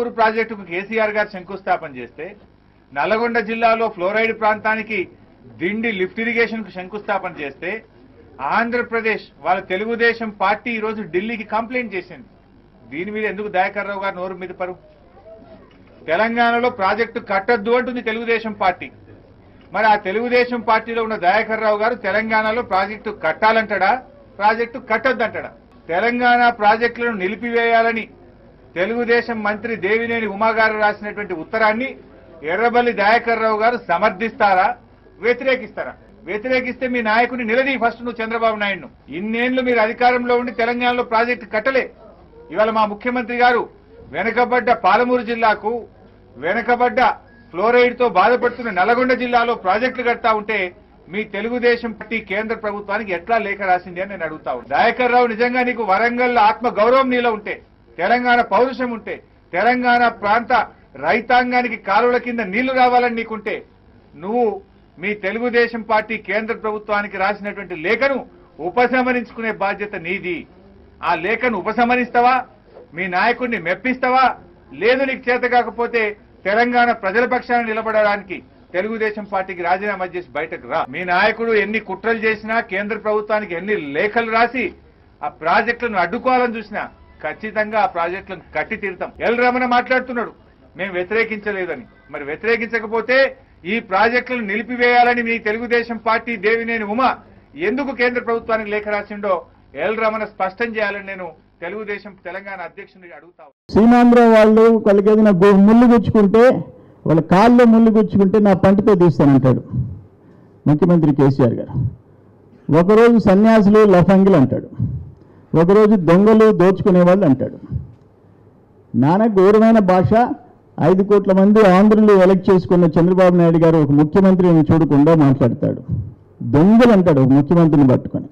పాలమూరు ప్రాజెక్టుకు కేసీఆర్ గారు శంకుస్థాపన చేస్తే, నల్గొండ జిల్లాలో ఫ్లోరైడ్ ప్రాంతానికి దిండి లిఫ్ట్ ఇరిగేషన్ కు శంకుస్థాపన చేస్తే, ఆంధ్రప్రదేశ్ వాళ్ళ తెలుగుదేశం పార్టీ ఈరోజు ఢిల్లీకి కంప్లైంట్ చేసింది. దీని మీద ఎందుకు దయాకర్ రావు గారు నోరు మీద పరు? తెలంగాణలో ప్రాజెక్టు కట్టద్దు అంటుంది తెలుగుదేశం పార్టీ. మరి ఆ తెలుగుదేశం పార్టీలో ఉన్న దయాకర్ రావు గారు తెలంగాణలో ప్రాజెక్టు కట్టాలంటాడా, ప్రాజెక్టు కట్టొద్దంటాడా? తెలంగాణ ప్రాజెక్టులను నిలిపివేయాలని తెలుగుదేశం మంత్రి దేవినేని ఉమా గారు రాసినటువంటి ఉత్తరాన్ని ఎర్రబల్లి దయాకర్ రావు గారు సమర్థిస్తారా, వ్యతిరేకిస్తారా? వ్యతిరేకిస్తే మీ నాయకుని నిలదీ ఫస్ట్ నువ్వు చంద్రబాబు నాయుడును. ఇన్నేళ్లు మీరు అధికారంలో ఉండి తెలంగాణలో ప్రాజెక్టు కట్టలే. ఇవాళ మా ముఖ్యమంత్రి గారు వెనుకబడ్డ పాలమూరు జిల్లాకు, వెనుకబడ్డ ఫ్లోరైడ్ తో బాధపడుతున్న నల్గొండ జిల్లాలో ప్రాజెక్టులు కడతా ఉంటే మీ తెలుగుదేశం పార్టీ కేంద్ర ప్రభుత్వానికి ఎట్లా లేఖ రాసింది అని నేను అడుగుతా ఉన్నాను. దయాకర్ రావు, నిజంగా నీకు వరంగల్ ఆత్మ గౌరవం నీలో ఉంటే, తెలంగాణ పౌరుషం ఉంటే, తెలంగాణ ప్రాంత రైతాంగానికి కాలువల కింద నీళ్లు రావాలని నీకుంటే, నువ్వు మీ తెలుగుదేశం పార్టీ కేంద్ర ప్రభుత్వానికి రాసినటువంటి లేఖను ఉపసంహరించుకునే బాధ్యత నీది. ఆ లేఖను ఉపసంహరిస్తావా, మీ నాయకుడిని మెప్పిస్తావా? లేదు నీకు చేత కాకపోతే తెలంగాణ ప్రజల పక్షాన నిలబడడానికి తెలుగుదేశం పార్టీకి రాజీనామా చేసి బయటకు రా. మీ నాయకుడు ఎన్ని కుట్రలు చేసినా, కేంద్ర ప్రభుత్వానికి ఎన్ని లేఖలు రాసి ఆ ప్రాజెక్టులను అడ్డుకోవాలని చూసినా ఖచ్చితంగా ఆ ప్రాజెక్టులను కట్టి తీరుతాం. ఎల్ రమణ మాట్లాడుతున్నాడు మేము వ్యతిరేకించలేదని. మరి వ్యతిరేకించకపోతే ఈ ప్రాజెక్టులను నిలిపివేయాలని మీ తెలుగుదేశం పార్టీ దేవినేని ఉమా ఎందుకు కేంద్ర ప్రభుత్వానికి లేఖ రాసిండో ఎల్ రమణ స్పష్టం చేయాలని నేను తెలుగుదేశం తెలంగాణ అధ్యక్షుడిని అడుగుతా. సీమాంధ్ర వాళ్ళు వాళ్ళకేదైనా ముళ్ళు గుచ్చుకుంటే, వాళ్ళ కాళ్ళు ముళ్ళు గుచ్చుకుంటే నా పంటతో తీస్తానంటాడు ముఖ్యమంత్రి కేసీఆర్ గారు. ఒకరోజు సన్యాసులు లఫంగిలు అంటాడు, ఒకరోజు దొంగలు దోచుకునేవాళ్ళు అంటాడు. నానా ఘోరమైన భాష. 5 కోట్ల మంది ఆంధ్రులు ఎలక్ట్ చేసుకున్న చంద్రబాబు నాయుడు గారు ఒక ముఖ్యమంత్రిని చూడకుండా మాట్లాడతాడు. దొంగలు అంటాడు ఒక ముఖ్యమంత్రిని పట్టుకొని.